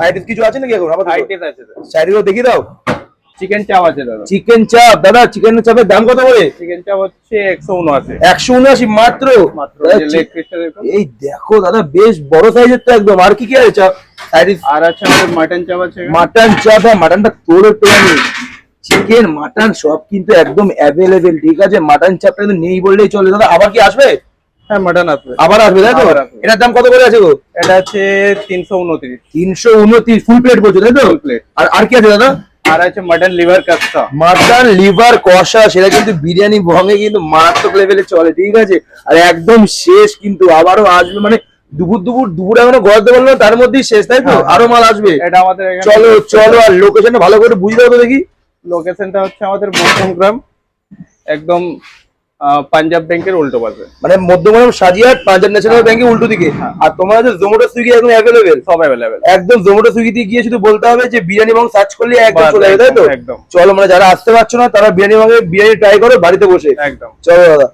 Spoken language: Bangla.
সাইডে কিছু আছে নাকি এখন? সাইডে আছে দাদা। সাইডে দেখিয়ে দাও। চিকেন চাপ আছে দাদা। চিকেন চাপ দাদা, চিকেন চাপের দাম কত করে? চিকেন চাপ হচ্ছে 179। 179 মাত্র। লেগ পিসটা দেখুন। এই দেখো দাদা, বেশ বড় সাইজের তো একদম। আর কি কি আছে চাপ? আর আছে আমাদের মাটন চাপ আছে। মাটন চাপ, হ্যাঁ মাটনটা তোর পেয়ানি। চিকেন মাটন সব কিন্তু একদম অ্যাভেলেবেল, ঠিক আছে। মাটন চাপটা কিন্তু নেই বললেই চলে দাদা। আবার কি আসবে? হ্যাঁ মাটন আসবে। আবার আসবে তাই তো? এটার দাম কত করে আছে গো? এটা আছে 329। 329 ফুল প্লেট বলছো তাই তো? Full plate. আর কি আছে দাদা? আর আছে মাটন লিভার কষা। মাটন লিভার কষা, সেটা কিন্তু বিরিয়ানি ভঙ্গে কিন্তু মারাত্মক লেভেলে চলে, ঠিক আছে। আর একদম শেষ কিন্তু, আবারও আসবে মানে দুপুর এখনো গড়াতে পারলো না, তার মধ্যেই শেষ তাই তো? আরো মাল আসবে। এটা আমাদের এখানে চলো আর লোকেশনটা ভালো করে বুঝতে হবে দেখি। লোকেশনটা হচ্ছে আমাদের মধ্যমগ্রাম, একদম পাঞ্জাব ব্যাংকের উল্টো পাশে। মানে মধ্যমগ্রাম সাজিয়াট পাঞ্জাব ন্যাশনাল ব্যাংকের উল্টো দিকে। আর তোমার যে জোম্যাটো সুইগি এখন অ্যাভেলেবেল? সব অ্যাভেলেবেল। একদম জোম্যাটো সুইগিতে গিয়ে শুধু বলতে হবে যে বিরিয়ানি এবং সার্চ করলে একদম চলে যাবে তাই তো? একদম। চলো, মানে যারা আসতে পারছো না তারা বিরিয়ানি ট্রাই করো বাড়িতে বসে। একদম। চলো দাদা।